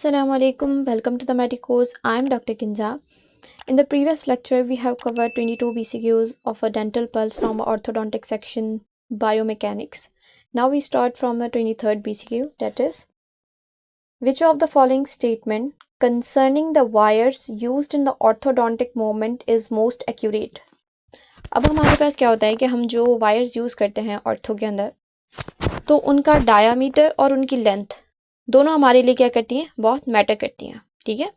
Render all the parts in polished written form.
Assalamu alaikum, welcome to the Medic course. I am Dr. Kinza. In the previous lecture, we have covered 22 BCQs of a dental pulse from orthodontic section biomechanics. Now we start from a 23rd BCQ, that is, which of the following statement concerning the wires used in the orthodontic movement is most accurate? अब हमारे पास क्या होता है कि हम जो wires use करते हैं ऑर्थो के अंदर, तो उनका डायामीटर और उनकी लेंथ दोनों हमारे लिए क्या करती हैं, बहुत मैटर करती हैं। ठीक है,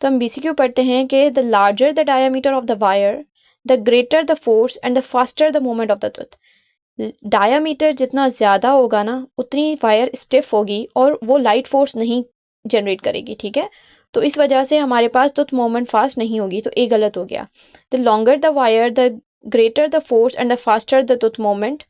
तो हम बीसीक्यू पढ़ते हैं कि the larger the diameter of the wire the greater the force and the faster the movement of the tooth. Diameter जितना ज़्यादा होगा ना, उतनी वायर स्टिफ होगी और वो लाइट फोर्स नहीं जनरेट करेगी। ठीक है, तो इस वजह से हमारे पास टूथ मूवमेंट फास्ट नहीं होगी, तो ए गलत हो गया। The longer the wire the greater the force and the faster the tooth movement.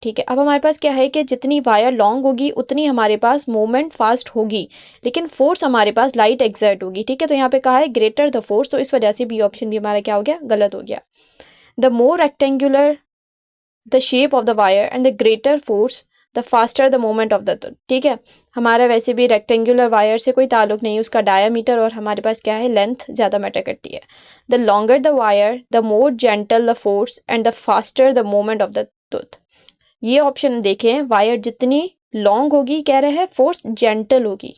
ठीक है, अब हमारे पास क्या है कि जितनी वायर लॉन्ग होगी उतनी हमारे पास मूवमेंट फास्ट होगी, लेकिन फोर्स हमारे पास लाइट एक्सर्ट होगी। ठीक है, तो यहाँ पे कहा है ग्रेटर द फोर्स, तो इस वजह से बी ऑप्शन भी हमारा क्या हो गया, गलत हो गया। The more rectangular the shape of the wire and the greater force the faster the movement of the tooth. ठीक है, हमारा वैसे भी रेक्टेंगुलर वायर से कोई ताल्लुक नहीं है, उसका डायामीटर और हमारे पास क्या है, लेंथ ज़्यादा मैटर करती है। The longer the wire the more gentle the force and the faster the movement of the tooth. ये ऑप्शन देखें, वायर जितनी लॉन्ग होगी कह रहे हैं, फोर्स जेंटल होगी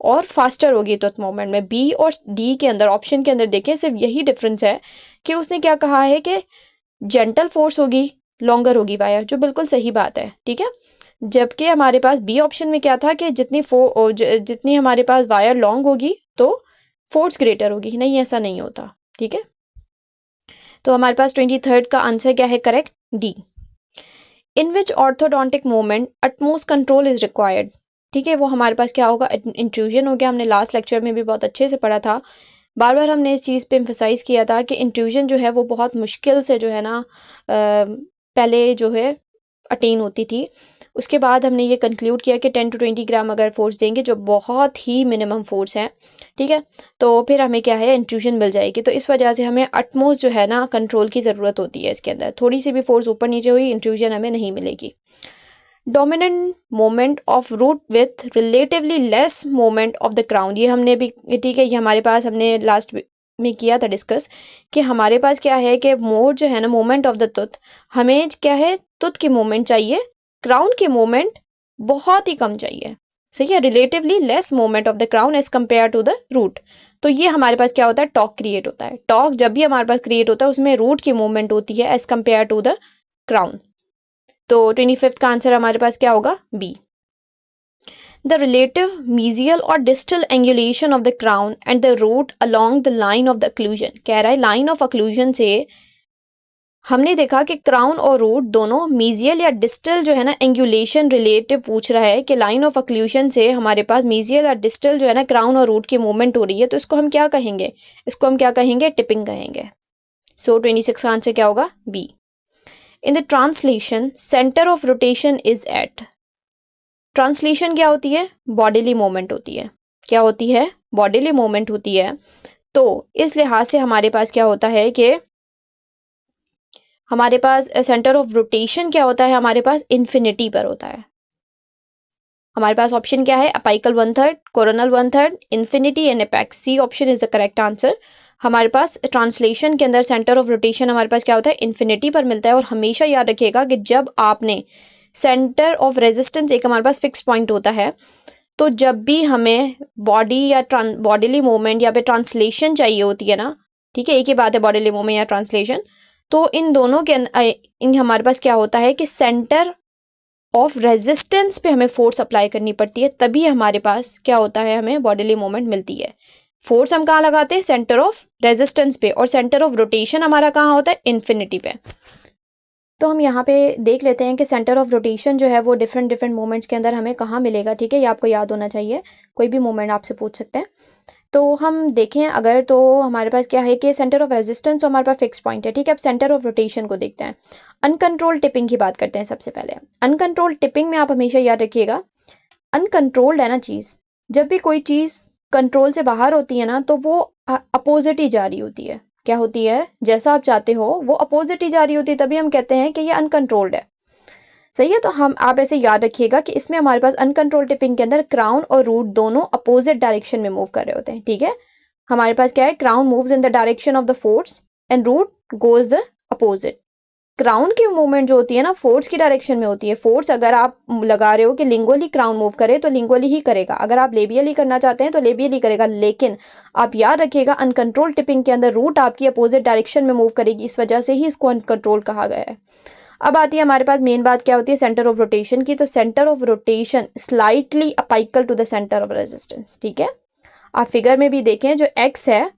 और फास्टर होगी टूथ मूवमेंट में। बी और डी के अंदर, ऑप्शन के अंदर देखें, सिर्फ यही डिफरेंस है कि उसने क्या कहा है कि जेंटल फोर्स होगी, लॉन्गर होगी वायर, जो बिल्कुल सही बात है। ठीक है, जबकि हमारे पास बी ऑप्शन में क्या था कि जितनी हमारे पास वायर लॉन्ग होगी तो फोर्स ग्रेटर होगी। नहीं, ऐसा नहीं होता। ठीक है, तो हमारे पास 23rd का आंसर क्या है, correct, D. In which orthodontic movement utmost control is required. ठीक है, वो हमारे पास क्या होगा, इंट्रूजन हो गया। हमने लास्ट लेक्चर में भी बहुत अच्छे से पढ़ा था, बार बार हमने इस चीज़ पे एम्फसाइज किया था कि इंट्रूजन जो है वो बहुत मुश्किल से जो है ना पहले जो है अटेन होती थी। उसके बाद हमने ये कंक्लूड किया कि 10 to 20 ग्राम अगर फोर्स देंगे, जो बहुत ही मिनिमम फोर्स है, ठीक है, तो फिर हमें क्या है, इंट्रूजन मिल जाएगी। तो इस वजह से हमें अटमोस्ट जो है ना कंट्रोल की ज़रूरत होती है इसके अंदर। थोड़ी सी भी फोर्स ऊपर नीचे हुई, इंट्रूजन हमें नहीं मिलेगी। Dominant moment of root with relatively less moment of the crown, ये हमने भी, ठीक है, ये हमारे पास हमने लास्ट में किया था डिस्कस कि हमारे पास क्या है कि मोर जो है ना मोमेंट ऑफ द टूथ, हमें क्या है, टूथ की मोमेंट चाहिए, क्राउन की मोमेंट बहुत ही कम चाहिए। सही है, relatively less moment of the crown as compare to the root. तो ये हमारे पास क्या होता है, टॉक क्रिएट होता है। टॉक जब भी हमारे पास क्रिएट होता है उसमें रूट की मूवमेंट होती है as compare to the crown. तो 25th का आंसर हमारे पास क्या होगा, बी। द रिलेटिव मीजियल और distal angulation of the crown and the root along the line of the occlusion. कह रहा है लाइन ऑफ अक्लूजन से हमने देखा कि क्राउन और रूट दोनों मीजियल या डिस्टल जो है ना, एंगुलेशन रिलेटिव पूछ रहा है कि लाइन ऑफ अक्लूजन से हमारे पास मीजियल या डिस्टल जो है ना, क्राउन और रूट की मूवमेंट हो रही है, तो इसको हम क्या कहेंगे, इसको हम क्या कहेंगे, टिपिंग कहेंगे। सो 26 का आंसर क्या होगा, B. In the translation centre of rotation is at. Translation क्या होती है, बॉडीली मूवमेंट होती है। क्या होती है, बॉडीली मूवमेंट होती है। तो इस लिहाज से हमारे पास क्या होता है कि हमारे पास सेंटर ऑफ रोटेशन क्या होता है, हमारे पास इन्फिनिटी पर होता है। हमारे पास ऑप्शन क्या है, apical 1/3, coronal 1/3, infinity and apex. C option is the correct answer. हमारे पास ट्रांसलेशन के अंदर सेंटर ऑफ रोटेशन हमारे पास क्या होता है, इन्फिनिटी पर मिलता है। और हमेशा याद रखिएगा कि जब आपने सेंटर ऑफ रेजिस्टेंस, एक हमारे पास फिक्स पॉइंट होता है, तो जब भी हमें बॉडी या बॉडीली मूवमेंट या फिर ट्रांसलेशन चाहिए होती है ना, ठीक है, एक ही बात है बॉडीली मूवमेंट या ट्रांसलेशन, तो इन दोनों के इन हमारे पास क्या होता है कि सेंटर ऑफ रेजिस्टेंस पे हमें फोर्स अप्लाई करनी पड़ती है, तभी हमारे पास क्या होता है, हमें बॉडीली मूवमेंट मिलती है। फोर्स हम कहाँ लगाते हैं, सेंटर ऑफ रेजिस्टेंस पे, और सेंटर ऑफ रोटेशन हमारा कहाँ होता है, इन्फिनिटी पे। तो हम यहाँ पे देख लेते हैं कि सेंटर ऑफ रोटेशन जो है वो डिफरेंट डिफरेंट मोमेंट्स के अंदर हमें कहाँ मिलेगा। ठीक है, ये आपको याद होना चाहिए, कोई भी मोमेंट आपसे पूछ सकते हैं। तो हम देखें अगर, तो हमारे पास क्या है कि सेंटर ऑफ रेजिस्टेंस हमारे पास फिक्स पॉइंट है। ठीक है, अब सेंटर ऑफ रोटेशन को देखते हैं। अनकंट्रोल टिपिंग की बात करते हैं सबसे पहले। अनकंट्रोल टिपिंग में आप हमेशा याद रखिएगा, अनकंट्रोल्ड है ना चीज़, जब भी कोई चीज़ कंट्रोल से बाहर होती है ना, तो वो अपोजिट ही जा रही होती है। क्या होती है, जैसा आप चाहते हो वो अपोजिट ही जा रही होती है, तभी हम कहते हैं कि ये अनकंट्रोल्ड है। सही है। तो हम आप ऐसे याद रखिएगा कि इसमें हमारे पास अनकंट्रोल टिपिंग के अंदर क्राउन और रूट दोनों अपोजिट डायरेक्शन में मूव कर रहे होते हैं। ठीक है, हमारे पास क्या है, crown moves in the direction of the force and root goes the opposite. Crown की मूवमेंट जो होती है ना, फोर्स की डायरेक्शन में होती है। फोर्स अगर आप लगा रहे हो कि लिंगुअली क्राउन मूव करे तो लिंगुअली ही करेगा, अगर आप लेबियली करना चाहते हैं तो लेबियली करेगा। लेकिन आप याद रखिएगा अनकंट्रोल टिपिंग के अंदर रूट आपकी अपोजिट डायरेक्शन में मूव करेगी, इस वजह से ही इसको अनकंट्रोल कहा गया है। अब आती है हमारे पास मेन बात क्या होती है, सेंटर ऑफ रोटेशन की। तो centre of rotation slightly apical to the centre of resistance. ठीक है, आप फिगर में भी देखें, जो एक्स है,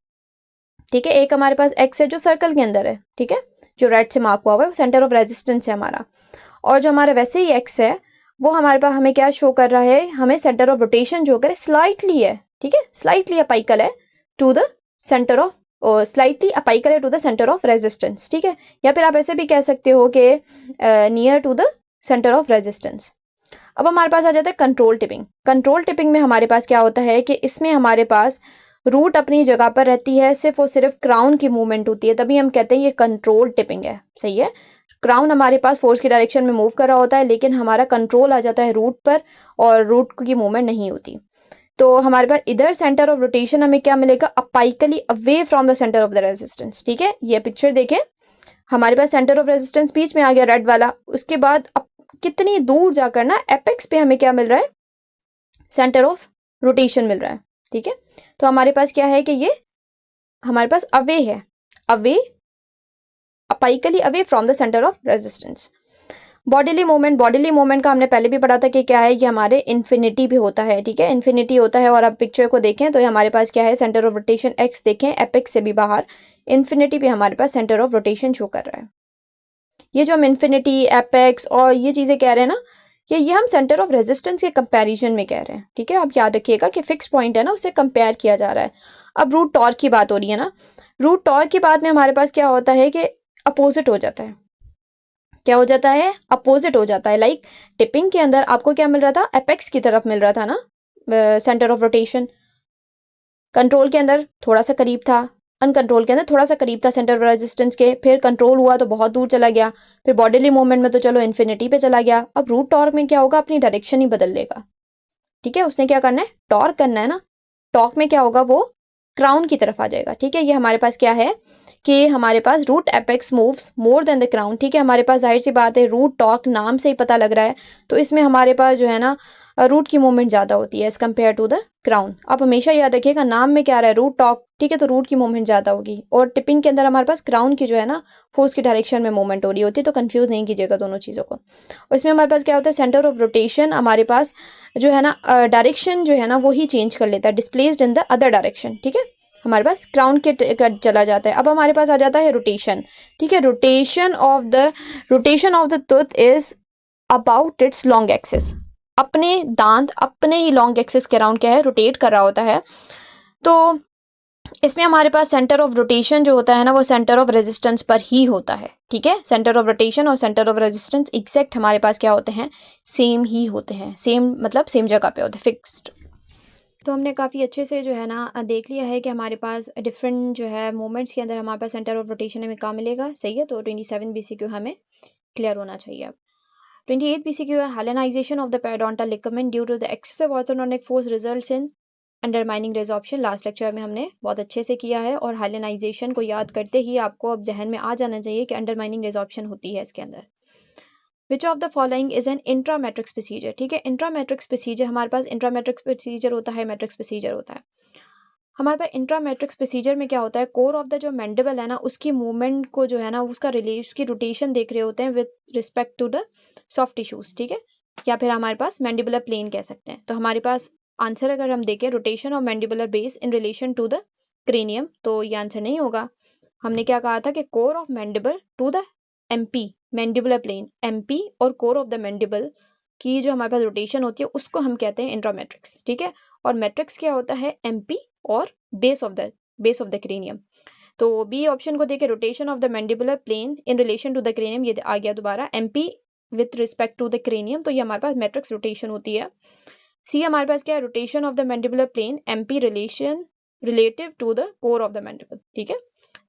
ठीक है, एक हमारे पास एक्स है जो सर्कल के अंदर है, ठीक है, जो रेड से मार्क हुआ हुआ है, वो सेंटर ऑफ रेजिस्टेंस है हमारा। और जो हमारा वैसे ही एक्स है वो हमारे पास हमें क्या शो कर रहा है, हमें सेंटर ऑफ रोटेशन जो करे स्लाइटली है, ठीक है, स्लाइटली अपाइकल है to the centre of, slightly apical है to the centre of resistance. ठीक है, या फिर आप ऐसे भी कह सकते हो कि near to the centre of resistance. अब हमारे पास आ जाता है कंट्रोल टिपिंग। कंट्रोल टिपिंग में हमारे पास क्या होता है कि इसमें हमारे पास रूट अपनी जगह पर रहती है, सिर्फ और सिर्फ क्राउन की मूवमेंट होती है, तभी हम कहते हैं ये कंट्रोल टिपिंग है। सही है, क्राउन हमारे पास फोर्स की डायरेक्शन में मूव कर रहा होता है, लेकिन हमारा कंट्रोल आ जाता है रूट पर और रूट की मूवमेंट नहीं होती। तो हमारे पास इधर सेंटर ऑफ रोटेशन हमें क्या मिलेगा, apically away from the centre of the resistance. ठीक है, ये पिक्चर देखें, हमारे पास सेंटर ऑफ रेजिस्टेंस बीच में आ गया रेड वाला, उसके बाद अब कितनी दूर जाकर ना एपेक्स पे हमें क्या मिल रहा है, सेंटर ऑफ रोटेशन मिल रहा है। ठीक है, तो हमारे पास क्या है कि ये हमारे पास अवे है, away, apically away from the centre of resistance. Bodily movement, bodily movement का हमने पहले भी पढ़ा था कि क्या है, ये हमारे इन्फिनिटी भी होता है। ठीक है, इन्फिनिटी होता है, और आप पिक्चर को देखें तो हमारे पास क्या है, सेंटर ऑफ रोटेशन एक्स देखें, एपेक्स से भी बाहर, इन्फिनिटी भी हमारे पास सेंटर ऑफ रोटेशन शो कर रहा है। ये जो हम इन्फिनिटी, एपेक्स और ये चीजें कह रहे हैं ना, ये हम सेंटर ऑफ रेजिस्टेंस के कंपैरिजन में कह रहे हैं। ठीक है, आप याद रखिएगा कि फिक्स पॉइंट है ना, उससे कंपेयर किया जा रहा है। अब रूट टॉर्क की बात हो रही है ना, रूट टॉर्क की बात में हमारे पास क्या होता है कि अपोजिट हो जाता है। क्या हो जाता है, अपोजिट हो जाता है। लाइक टिपिंग के अंदर आपको क्या मिल रहा था, एपेक्स की तरफ मिल रहा था ना सेंटर ऑफ रोटेशन, कंट्रोल के अंदर थोड़ा सा करीब था, अनकंट्रोल के अंदर थोड़ा सा करीब था सेंटर ऑफ रेजिस्टेंस के, फिर कंट्रोल हुआ तो बहुत दूर चला गया, फिर बॉडीली मूवमेंट में तो चलो इन्फिनिटी पे चला गया। अब रूट टॉर्क में क्या होगा, अपनी डायरेक्शन ही बदल लेगा। ठीक है, उसने क्या करना है, टॉर्क करना है ना, टॉर्क में क्या होगा, वो क्राउन की तरफ आ जाएगा। ठीक है, ये हमारे पास क्या है कि हमारे पास root apex moves more than the crown. ठीक है, हमारे पास जाहिर सी बात है, रूट टॉर्क नाम से ही पता लग रहा है, तो इसमें हमारे पास जो है ना रूट की मूवमेंट ज्यादा होती है as compare to the crown. आप हमेशा याद रखिएगा, नाम में क्या आ रहा है, रूट टॉर्क, ठीक है, तो रूट की मूवमेंट ज्यादा होगी, और टिपिंग के अंदर हमारे पास क्राउन की जो है ना फोर्स की डायरेक्शन में मूवमेंट हो रही होती है, तो कंफ्यूज नहीं कीजिएगा दोनों चीजों को। और इसमें हमारे पास क्या होता है, सेंटर ऑफ रोटेशन हमारे पास जो है ना डायरेक्शन जो है ना वो ही चेंज कर लेता है, displaced in the other direction. ठीक है, हमारे पास क्राउन के चला जाता है। अब हमारे पास आ जाता है रोटेशन। ठीक है, rotation of the tooth is about it's long axis, अपने दांत अपने ही लॉन्ग एक्सिस के अराउंड क्या है, रोटेट कर रहा होता है। तो इसमें हमारे पास सेंटर ऑफ रोटेशन जो होता है ना, वो सेंटर ऑफ रेजिस्टेंस पर ही होता है। ठीक है, सेंटर ऑफ रोटेशन और सेंटर ऑफ रेजिस्टेंस एग्जैक्ट हमारे पास क्या होते हैं, सेम ही होते हैं, सेम मतलब सेम जगह पे होते हैं, फिक्स्ड। तो हमने काफ़ी अच्छे से जो है ना देख लिया है कि हमारे पास डिफरेंट जो है मोमेंट्स के अंदर हमारे पास सेंटर ऑफ रोटेशन हमें कहाँ मिलेगा। सही है, तो 27 BCQ हमें क्लियर होना चाहिए। अब 28 BCQ है, hyalinization of the periodontal ligament due to the excessive orthodontic force results in undermining resorption. Last lecture में हमने बहुत अच्छे से किया है, और हेलेनाइजेशन को याद करते ही आपको अब जहन में आ जाना चाहिए कि अंडरमाइनिंग रेजॉर्प्शन होती है इसके अंदर। Which of the following is an intramatrix procedure. ठीक है, इंट्रामेट्रिक्स प्रोसीजर, हमारे पास इंट्रामेट्रिक्स प्रोसीजर होता है, मैट्रिक्स प्रोसीजर होता है। हमारे पास इंट्रामेट्रिक्स प्रोसीजर में क्या होता है, कोर ऑफ द जो मैंडिबल है ना, उसकी मूवमेंट को जो है ना, उसका उसकी रोटेशन देख रहे होते हैं with respect to the soft tissues. ठीक है, या फिर हमारे पास मैंडिबुलर प्लेन कह सकते हैं। तो हमारे पास आंसर अगर हम देखें, rotation of mandibular base in relation to the cranium, तो ये आंसर नहीं होगा। हमने क्या कहा था कि core of mandible to the MP, mandibular plane, MP और कोर ऑफ द मैंडिबल की जो हमारे पास रोटेशन होती है उसको हम कहते हैं इंट्रामेट्रिक्स। ठीक है, और मैट्रिक्स क्या होता है, एमपी और बेस ऑफ द क्रेनियम। तो बी ऑप्शन को देखे, rotation of the mandibular plane in relation to the cranium, ये आ गया दोबारा, MP with respect to the cranium, तो ये हमारे पास मैट्रिक्स रोटेशन होती है। सी हमारे पास क्या है, rotation of the mandibular plane, MP relative to the core of the mandible. ठीक है,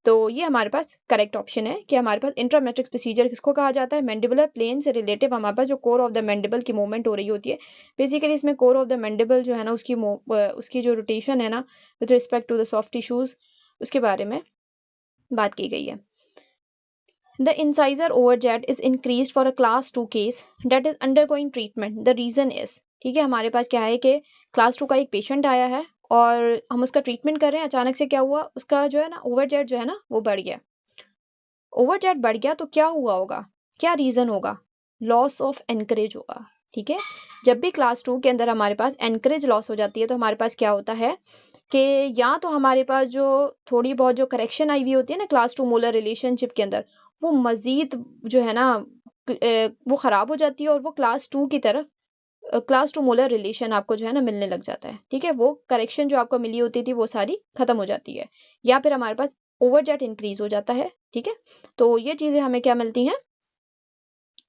तो ये हमारे पास करेक्ट ऑप्शन है कि हमारे पास इंट्रामेट्रिक्स प्रोसीजर किसको कहा जाता है, मैंडिबुलर प्लेन से रिलेटिव हमारे पास जो कोर ऑफ द मैंडिबल की मूवमेंट हो रही होती है। बेसिकली इसमें कोर ऑफ द मैंडिबल जो है ना उसकी जो रोटेशन है ना with respect to the soft tissues उसके बारे में बात की गई है। The incisor overjet is increased for a class 2 case that is undergoing treatment. The reason is, ठीक है, हमारे पास क्या है कि क्लास 2 का एक पेशेंट आया है और हम उसका ट्रीटमेंट कर रहे हैं। अचानक से क्या हुआ, उसका जो है ना ओवरजेट जो है ना वो बढ़ गया। ओवरजेट बढ़ गया तो क्या हुआ होगा, क्या रीजन होगा, लॉस ऑफ एनकरेज होगा। ठीक है, जब भी क्लास 2 के अंदर हमारे पास एनकरेज लॉस हो जाती है तो हमारे पास क्या होता है कि या तो हमारे पास जो थोड़ी बहुत जो करेक्शन आई हुई होती है ना क्लास 2 मोलर रिलेशनशिप के अंदर, वो मजीद जो है ना वो खराब हो जाती है और वो क्लास 2 की तरफ क्लास 2 मोलर रिलेशन आपको जो है ना मिलने लग जाता है। ठीक है, वो करेक्शन जो आपको मिली होती थी वो सारी खत्म हो जाती है, या फिर हमारे पास ओवरजेट इंक्रीज हो जाता है। ठीक है, तो ये चीजें हमें क्या मिलती हैं,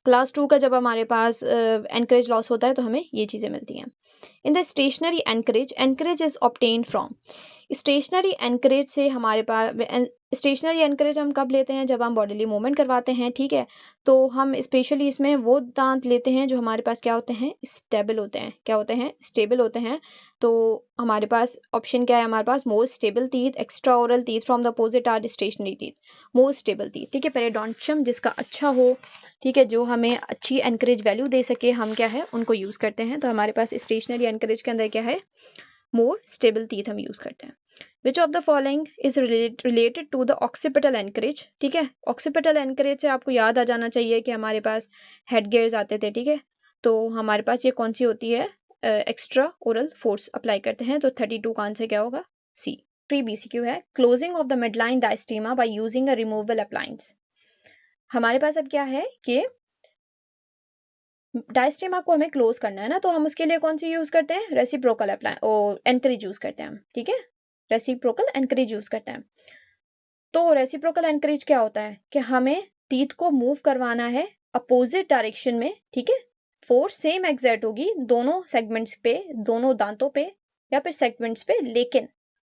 क्लास 2 का जब हमारे पास एनकरेज लॉस होता है तो हमें ये चीजें मिलती हैं। In the stationary anchorage, anchorage is obtained from, stationary anchorage से हमारे पास स्टेशनरी एनकरेज हम कब लेते हैं, जब हम बॉडीली मूवमेंट करवाते हैं। ठीक है, तो हम स्पेशली इसमें वो दांत लेते हैं जो हमारे पास क्या होते हैं, स्टेबल होते हैं। क्या होते हैं, स्टेबल होते हैं। तो हमारे पास ऑप्शन क्या है, हमारे पास more stable teeth, extra oral teeth from the opposite or stationary teeth, more stable teeth. ठीक है, पेरिडोंटियम जिसका अच्छा हो, ठीक है, जो हमें अच्छी एनकरेज वैल्यू दे सके, हम क्या है उनको यूज करते हैं। तो हमारे पास स्टेशनरी एनकरेज के अंदर क्या है, मोर स्टेबल टीथ हम यूज करते हैं। Which of the following is related to the occipital anchorage. ठीक है, ऑक्सीपिटल एनकरेज से आपको याद आ जाना चाहिए कि हमारे पास हेड गियर्स आते थे। ठीक है, तो हमारे पास ये कौन सी होती है, एक्स्ट्रा ओरल फोर्स अप्लाई करते हैं। तो 32 का आंसर क्या होगा, सी। प्री बीसीक्यू है, closing of the midline diastema by using a removable appliance. हमारे पास अब क्या है कि डायस्टेमा को हमें क्लोज करना है ना, तो हम उसके लिए कौन सी यूज करते हैं, रेसिप्रोकल अप्लाई और एनकरेज यूज करते हैं हम। ठीक है, रेसिप्रोकल एनकरेज यूज करते हैं। तो रेसिप्रोकल एनकरेज क्या होता है कि हमें टीथ को मूव करवाना है अपोजिट डायरेक्शन में। ठीक है, फोर्स सेम एग्जर्ट होगी दोनों सेगमेंट्स पे, दोनों दांतों पे या फिर सेगमेंट्स पे, लेकिन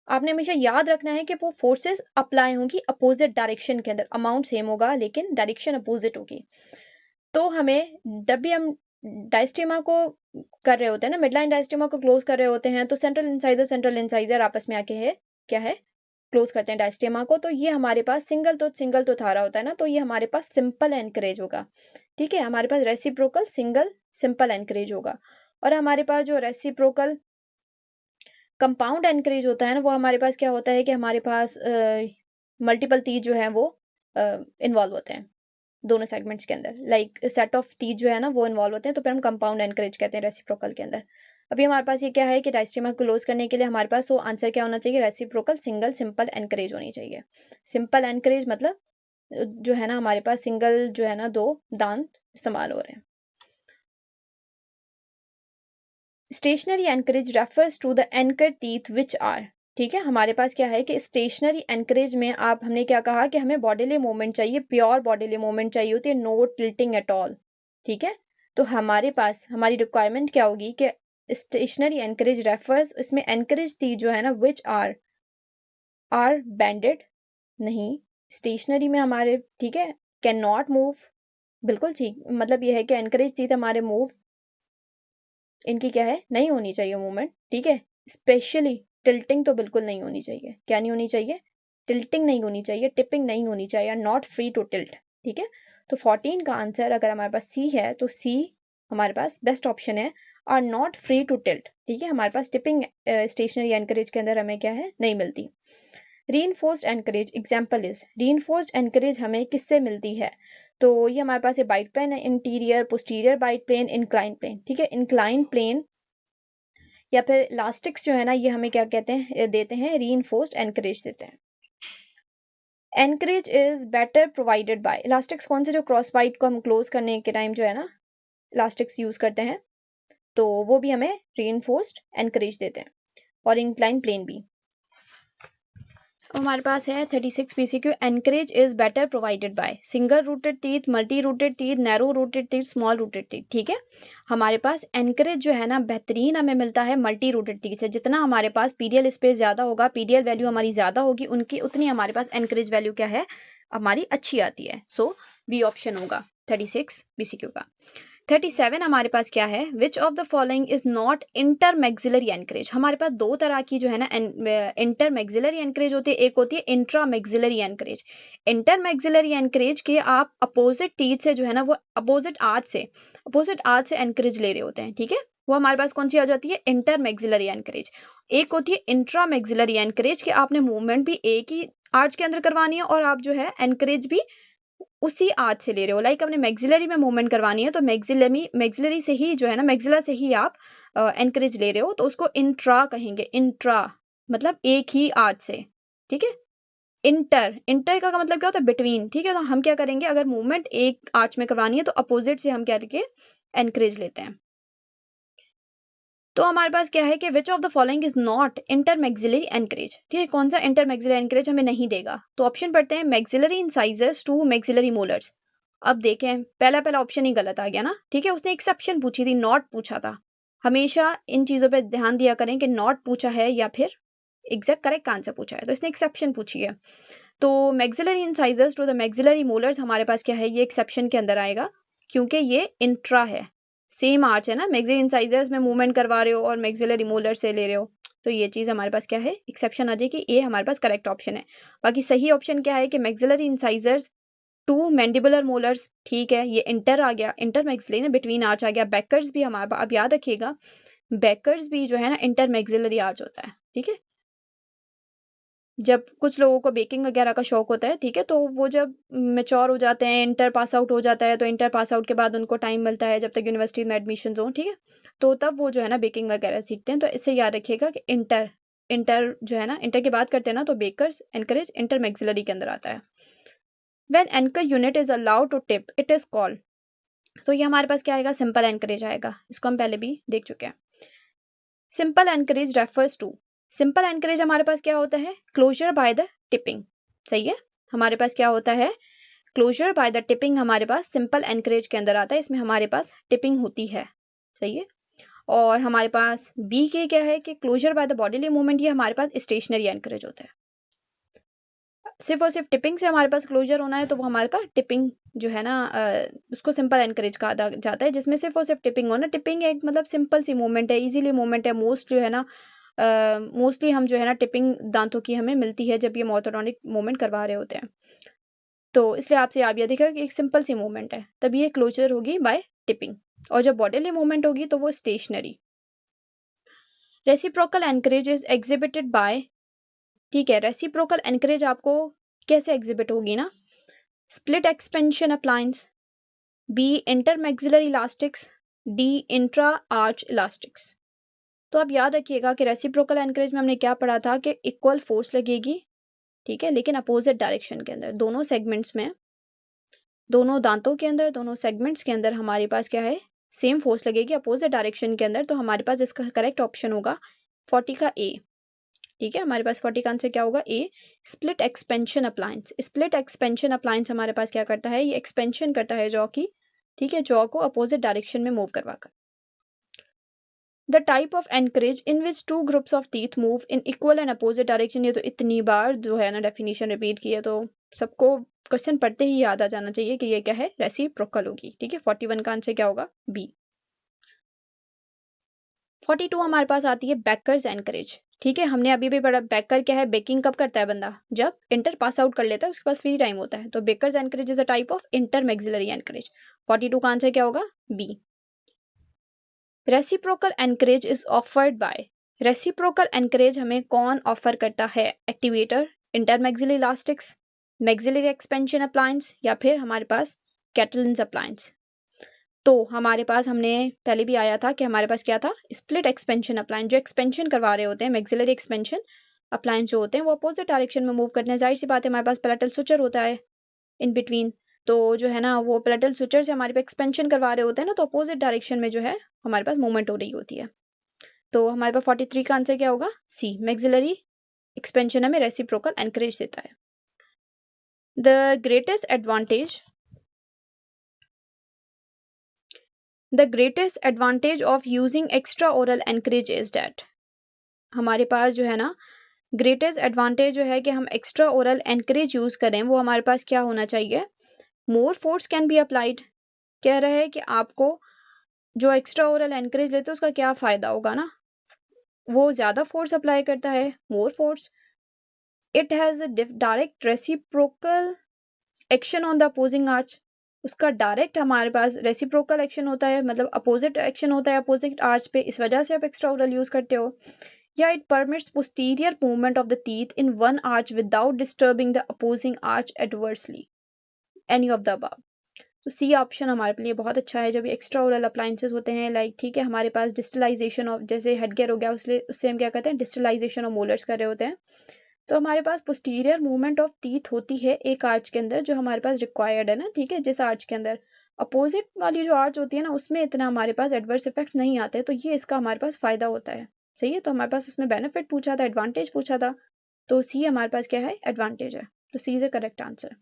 आपने हमेशा याद रखना है कि वो फोर्सेस अप्लाई होंगी अपोजिट डायरेक्शन के अंदर, अमाउंट सेम होगा लेकिन डायरेक्शन अपोजिट होगी। तो हमें जब भी हम डायस्टेमा को कर रहे होते हैं ना, मिडलाइन डायस्टेमा को क्लोज कर रहे होते हैं, तो सेंट्रल इंसाइजर आपस में आके है क्या है, क्लोज करते हैं डायस्टेमा को। तो ये हमारे पास सिंगल टूथ आ रहा होता है ना, तो ये हमारे पास सिंपल एनकरेज होगा। ठीक है, हमारे पास रेसिप्रोकल सिंगल सिंपल एनकरेज होगा। और हमारे पास जो रेसिप्रोकल कंपाउंड एनकरेज होता है ना, वो हमारे पास क्या होता है कि हमारे पास मल्टीपल टीथ जो है वो इन्वॉल्व होते हैं दोनों सेगमेंट्स के अंदर, लाइक सेट ऑफ टीथ जो है ना वो इन्वॉल्व होते हैं, तो फिर हम कंपाउंड एनकरेज कहते हैं रेसिप्रोकल के अंदर। अभी हमारे पास ये क्या है कि डायस्टेमा को क्लोज करने के लिए हमारे पास वो आंसर क्या होना चाहिए, रेसिप्रोकल सिंगल सिंपल एनकरेज होनी चाहिए। सिंपल एनकरेज मतलब जो है ना हमारे पास सिंगल जो है ना दो दांत इस्तेमाल हो रहे हैं। Stationary anchorage refers to the anchor teeth which are. ठीक है, हमारे पास क्या है कि स्टेशनरी एनकरेज में आप हमने क्या कहा कि हमें बॉडीली मूवमेंट चाहिए, प्योर बॉडीली मूवमेंट चाहिए होती है, नो टिल्टिंग एट ऑल। ठीक है, तो हमारे पास हमारी रिक्वायरमेंट क्या होगी कि स्टेशनरी एनकरेज रेफर्स, इसमें एनकरेज टीथ जो है ना विच आर बैंडेड, नहीं स्टेशनरी में हमारे, ठीक है, कैन नॉट मूव, बिल्कुल ठीक, मतलब ये है कि एनकरेज टीथ हमारे मूव, इनकी क्या है, नहीं होनी चाहिए मूवमेंट। ठीक है, स्पेशली टिल्टिंग तो बिल्कुल नहीं होनी चाहिए। क्या नहीं होनी चाहिए, टिल्टिंग नहीं होनी चाहिए, टिपिंग नहीं होनी चाहिए, नॉट फ्री टू टिल्ट। ठीक है, तो 14 का आंसर अगर हमारे पास सी है तो सी हमारे पास बेस्ट ऑप्शन है, are not free to tilt. ठीक है, हमारे पास टिपिंग स्टेशनरी एनकरेज के अंदर हमें क्या है, नहीं मिलती। Reinforced anchorage example is, reinforced anchorage हमें किससे मिलती है, तो ये हमारे पास ये बाइट प्लेन है, interior posterior bite plane, incline plane. ठीक है, इंक्लाइन प्लेन या फिर इलास्टिक्स जो है ना ये हमें क्या कहते हैं, देते हैं रीइंफोर्स्ड एनकरेज देते हैं। Encourage is better provided by elastics, कौन से, जो क्रॉस बाइट को हम क्लोज करने के टाइम जो है ना इलास्टिक्स यूज करते हैं, तो वो भी हमें रीइंफोर्स्ड एनकरेज देते हैं, और इंक्लाइन प्लेन भी। हमारे पास है 36 PCQ। Encourage is better provided by single rooted teeth, multi rooted teeth, narrow rooted teeth, small rooted teeth. ठीक है, हमारे पास एनकरेज जो है ना बेहतरीन हमें मिलता है मल्टी रूटेड टीथ से। जितना हमारे पास पीडीएल स्पेस ज्यादा होगा, पीडीएल वैल्यू हमारी ज्यादा होगी, उनकी उतनी हमारे पास एनकरेज वैल्यू क्या है, हमारी अच्छी आती है। सो बी ऑप्शन होगा 36 BCQ का। 37 हमारे पास क्या है, विच of the following is not inter maxillary encourage. हमारे पास दो तरह की जो है ना इंटर मैक्सिलरी एनकरेज होती है, एक होती है intra maxillary encourage. Inter maxillary encourage के आप अपोजिट टीथ से जो है ना, वो अपोजिट आर्च से एनकरेज ले रहे होते हैं। ठीक है, वो हमारे पास कौन सी आ जाती है, इंटर मैक्सिलरी एनकरेज। एक होती है इंट्रा मैक्सिलरी एनकरेज के आपने मूवमेंट भी एक ही आर्च के अंदर करवानी है और आप जो है एनकरेज भी उसी आर्च से ले रहे हो। लाइक अपने मैक्सिलरी में मूवमेंट करवानी है तो मैक्सिलरी से ही जो है ना, मैक्सिला से ही आप एनकरेज ले रहे हो, तो उसको इंट्रा कहेंगे। इंट्रा मतलब एक ही आर्च से। ठीक है, इंटर का मतलब क्या होता है, बिटवीन। ठीक है, तो हम क्या करेंगे, अगर मूवमेंट एक आर्च में करवानी है तो अपोजिट से हम क्या करके एनकरेज लेते हैं। तो हमारे पास क्या है कि विच of the following is not inter maxillary encourage. ठीक है, कौन सा इंटर मैक्सिलरी एनकरेज हमें नहीं देगा। तो ऑप्शन पढ़ते हैं, maxillary incisors to maxillary molars. अब देखें, पहला ऑप्शन ही गलत आ गया ना। ठीक है, उसने एक्सेप्शन पूछी थी, नॉट पूछा था। हमेशा इन चीजों पे ध्यान दिया करें कि नॉट पूछा है या फिर एग्जैक्ट करेक्ट आंसर पूछा है, तो इसने एक्सेप्शन पूछी है। तो maxillary incisors to the maxillary molars हमारे पास क्या है, ये एक्सेप्शन के अंदर आएगा क्योंकि ये इंट्रा है, सेम आर्च है ना। मैक्सिलरी इंसाइजर्स में मूवमेंट करवा रहे हो और मैक्सिलरी मोलर से ले रहे हो, तो ये चीज हमारे पास क्या है, एक्सेप्शन आ जाएगी। ये हमारे पास करेक्ट ऑप्शन है। बाकी सही ऑप्शन क्या है कि maxillary incisors to mandibular molars. ठीक है, ये इंटर आ गया, इंटर मैक्सिलरी ना बिटवीन आर्च आ गया। बैकर्स भी हमारे पास, अब याद रखिएगा, बैकर्स भी जो है ना इंटर मैक्सिलरी आर्च होता है। ठीक है, जब कुछ लोगों को बेकिंग वगैरह का शौक होता है, ठीक है, तो वो जब मेच्योर हो जाते हैं, इंटर पास आउट हो जाता है, तो इंटर पास आउट के बाद उनको टाइम मिलता है जब तक यूनिवर्सिटी में एडमिशन हो। ठीक है, तो तब वो जो है ना बेकिंग वगैरह सीखते हैं। तो इससे याद रखिएगा कि इंटर इंटर जो है ना, इंटर की बात करते हैं ना, तो बेकर्स एनकरेज इंटर मैक्सिलरी के अंदर आता है। When anchor unit is allowed to tip it is called. तो ये हमारे पास क्या आएगा, सिंपल एनकरेज आएगा। इसको हम पहले भी देख चुके हैं। Simple anchorage refers to, simple anchorage हमारे पास क्या होता है, क्लोजर बाय द टिपिंग। सही है, हमारे पास क्या होता है, क्लोजर बाय द टिपिंग हमारे पास सिंपल एनकरेज के अंदर आता है। इसमें हमारे पास टिपिंग होती है। सही है, और हमारे पास बी के क्या है कि closure by the bodily movement, ये हमारे पास स्टेशनरी एनकरेज होता है। सिर्फ और सिर्फ टिपिंग से हमारे पास क्लोजर होना है तो वो हमारे पास टिपिंग जो है ना, उसको सिंपल एनकरेज कहा जाता है, जिसमें सिर्फ और सिर्फ टिपिंग होना। टिपिंग एक मतलब सिंपल सी मूवमेंट है, इजीली मूवमेंट है। मोस्ट जो है ना, मोस्टली हम जो है ना टिपिंग दांतों की हमें मिलती है जब ये ऑर्थोडोंटिक मूवमेंट करवा रहे होते हैं। तो इसलिए आपसे आप ये देखा कि एक सिंपल सी मूवमेंट है, तब ये क्लोजर होगी बाय टिपिंग। और जब बॉडीली मूवमेंट होगी तो वो stationary. Reciprocal anchorage is exhibited by. ठीक है, रेसिप्रोकल एनकरेज आपको कैसे एग्जिबिट होगी ना, split expansion appliance, B inter maxillary elastics, D intra arch elastics. तो आप याद रखिएगा कि रेसिप्रोकल एनकरेज में हमने क्या पढ़ा था कि इक्वल फोर्स लगेगी। ठीक है, लेकिन अपोजिट डायरेक्शन के अंदर, दोनों सेगमेंट्स में, दोनों दांतों के अंदर, दोनों सेगमेंट्स के अंदर हमारे पास क्या है, सेम फोर्स लगेगी अपोजिट डायरेक्शन के अंदर। तो हमारे पास इसका करेक्ट ऑप्शन होगा 40 का ए। ठीक है, हमारे पास 40 का आंसर क्या होगा, A. Split expansion appliance, split expansion appliance हमारे पास क्या करता है, ये एक्सपेंशन करता है जॉ की। ठीक है, जॉ को अपोजिट डायरेक्शन में मूव करवाकर। The type of encourage in which two groups of teeth move in equal and opposite direction. ये तो इतनी बार जो है ना डेफिनेशन रिपीट की है, तो सबको क्वेश्चन पढ़ते ही याद आ जाना चाहिए कि ये क्या है, रेसिप्रोकल होगी। ठीक है, 41 का आंसर क्या होगा, बी। 42 हमारे पास आती है बैकर्स एनकरेज। ठीक है, हमने अभी भी पढ़ा बैकर क्या है, बेकिंग कब करता है बंदा, जब इंटर पास आउट कर लेता है, उसके पास फ्री टाइम होता है। तो Baker's anchorage is a type of inter maxillary anchorage. 42 का आंसर क्या होगा, B. Reciprocal anchorage is offered by. Reciprocal anchorage हमें कौन ऑफर करता है, activator, inter maxillary elastics, maxillary expansion appliance, या फिर हमारे पास कैटलिन्स अप्लायंस। तो हमारे पास, हमने पहले भी आया था कि हमारे पास क्या था, स्प्लिट एक्सपेंशन अप्लायंस। जो एक्सपेंशन करवा रहे होते हैं, मैक्सिलरी एक्सपेंशन अप्लायंस जो होते हैं, वो अपोजिट डायरेक्शन में मूव करते हैं। जाहिर सी बात है, हमारे पास पैलेटल सुचर होता है इन बिटवीन, तो जो है ना, वो पैलेटल सुचर से हमारे पास एक्सपेंशन करवा रहे होते हैं ना, तो अपोजिट डायरेक्शन में जो है हमारे पास मूवमेंट हो रही होती है। तो हमारे पास 43 का आंसर क्या होगा, सी, मैक्सिलरी एक्सपेंशन हमें रेसिप्रोकल एनकरेज देता है. The greatest advantage of using extra oral encourage is that, हमारे पास जो है ना ग्रेटेस्ट एडवांटेज जो है कि हम एक्स्ट्रा ओरल एनकरेज यूज करें, वो हमारे पास क्या होना चाहिए, more force can be applied. कह रहे हैं कि आपको जो एक्स्ट्रा ओरल एनकरेज लेते हैं उसका क्या फायदा होगा ना, वो ज्यादा फोर्स अप्लाई करता है, more force. It has a direct reciprocal action on the opposing arch, उसका डायरेक्ट हमारे पास रेसिप्रोकल एक्शन होता है, मतलब अपोजिट एक्शन होता है अपोजिट आर्च पे, इस वजह से आप एक्स्ट्रा ओरल यूज करते हो. या it permits posterior movement of the teeth in one arch without disturbing the opposing arch adversely, any of the above. तो सी ऑप्शन हमारे लिए बहुत अच्छा है. जब एक्स्ट्रा ओरल अप्लाइंसेस होते हैं, लाइक ठीक है, हमारे पास डिस्टलाइजेशन ऑफ, जैसे हेडगियर हो गया, उससे हम क्या कहते हैं, डिस्टलाइजेशन ऑफ मोलर्स कर रहे होते हैं, तो हमारे पास पोस्टीरियर मूवमेंट ऑफ टीथ होती है एक आर्च के अंदर, जो हमारे पास रिक्वायर्ड है ना, ठीक है, जिस आर्च के अंदर. अपोजिट वाली जो आर्च होती है ना, उसमें इतना हमारे पास एडवर्स इफेक्ट नहीं आते, तो ये इसका हमारे पास फायदा होता है. सही है, तो हमारे पास उसमें बेनिफिट पूछा था, एडवांटेज पूछा था, तो सी हमारे पास क्या है, एडवांटेज है, तो C is a correct answer.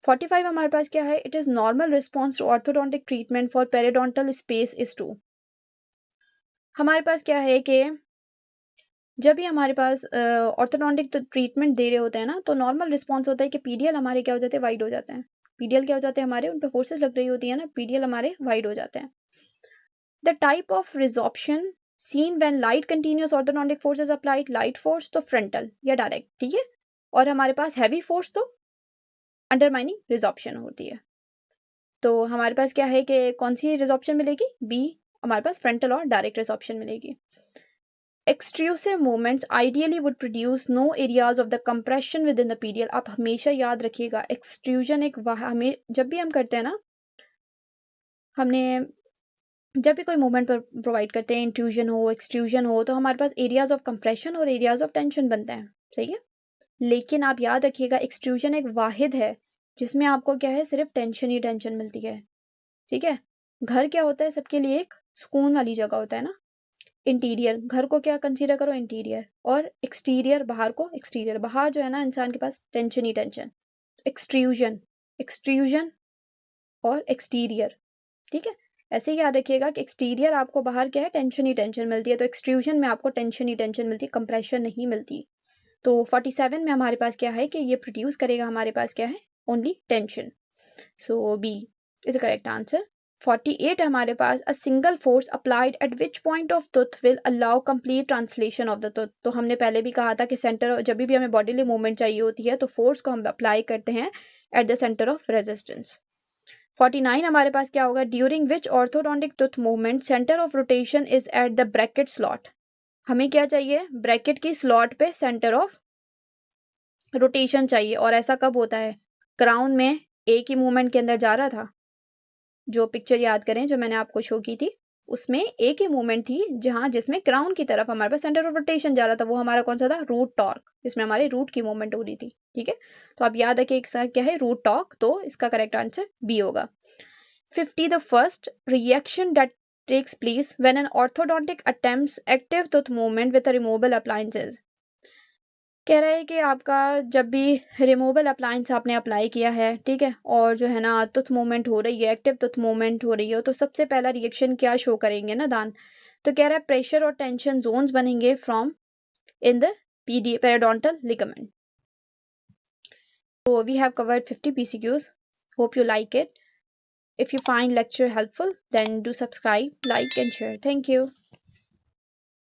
45 हमारे पास क्या है, it is normal response to orthodontic treatment for periodontal space is to. हमारे पास क्या है कि जब भी हमारे पास ऑर्थोडोंटिक तो ट्रीटमेंट दे रहे होते हैं ना, तो नॉर्मल रिस्पॉन्स होता है कि पीडियल हमारे क्या हो जाते हैं, वाइड हो जाते हैं. पीडियल क्या हो जाते हैं हमारे, उन पर फोर्सेस लग रही होती है ना, पीडियल हमारे वाइड हो जाते हैं. The type of resorption seen when light continuous orthodontic force is applied, light force तो फ्रंटल या डायरेक्ट, ठीक है, और हमारे पास हैवी फोर्स तो अंडरमाइनिंग रिजॉर्प्शन होती है. तो हमारे पास क्या है कि कौन सी रिजॉर्प्शन मिलेगी, बी, हमारे पास फ्रंटल और डायरेक्ट रिजॉर्प्शन मिलेगी. Extrusive movements ideally would produce no areas of the compression within the PDL. आप हमेशा याद रखिएगा, एक्सट्रूजन एक हमें जब भी हम करते हैं ना, हमने जब भी कोई मूवमेंट प्रोवाइड करते हैं, इंट्रूजन हो एक्सट्रूजन हो, तो हमारे पास एरियाज ऑफ कंप्रेशन और एरियाज ऑफ टेंशन बनते हैं. सही है, लेकिन आप याद रखिएगा एक्सट्रूजन एक वाहिद है जिसमें आपको क्या है, सिर्फ टेंशन ही टेंशन मिलती है. ठीक है, घर क्या होता है सबके लिए, एक सुकून वाली जगह होता है ना. इंटीरियर, घर को क्या कंसीडर करो, इंटीरियर, और एक्सटीरियर, बाहर को एक्सटीरियर. बाहर जो है ना इंसान के पास टेंशन ही टेंशन. एक्सट्रूजन, एक्सट्रूजन और एक्सटीरियर, ठीक है, ऐसे ही याद रखिएगा कि एक्सटीरियर आपको बाहर क्या है, टेंशन ही टेंशन मिलती है, तो एक्सट्रूजन में आपको टेंशन ही टेंशन मिलती है, कंप्रेशन नहीं मिलती. तो 47 में हमारे पास क्या है कि ये प्रोड्यूस करेगा, हमारे पास क्या है, only tension. So B is the correct answer. 48 हमारे पास, a single force applied at which point of tooth will allow complete translation of the tooth. तो हमने पहले भी कहा था कि सेंटर, जब भी हमें बॉडीली मूवमेंट चाहिए होती है तो फोर्स को हम अप्लाई करते हैं at the centre of resistance. 49 हमारे पास क्या होगा, during which orthodontic tooth movement centre of rotation is at the bracket slot. हमें क्या चाहिए, ब्रैकेट की स्लॉट पे सेंटर ऑफ रोटेशन चाहिए, और ऐसा कब होता है, क्राउन में एक ही मूवमेंट के अंदर जा रहा था. जो पिक्चर याद करें जो मैंने आपको शो की थी, उसमें एक ही मूवमेंट थी जहां जिसमें क्राउन की तरफ हमारे पास सेंटर ऑफ रोटेशन जा रहा था, वो हमारा कौन सा था, रूट टॉर्क, जिसमें हमारे रूट की मूवमेंट हो रही थी. ठीक है, तो आप याद रखिए क्या है, रूट टॉर्क, तो इसका करेक्ट आंसर बी होगा. 50 the first reaction that takes place when an orthodontic attempts active tooth movement with a removable appliances. कह रहा है कि आपका जब भी रिमूवेबल अप्लायंस आपने अप्लाई किया है, ठीक है, और जो है ना टूथ मूवमेंट हो रही है, एक्टिव टूथ मूवमेंट हो रही है, तो सबसे पहला रिएक्शन क्या शो करेंगे ना दान, तो कह रहा है प्रेशर और टेंशन जोन्स बनेंगे from in the periodontal ligament. So we have covered 50 PCQs. Hope you like it. If you find lecture helpful, then do subscribe, like and share. Thank you.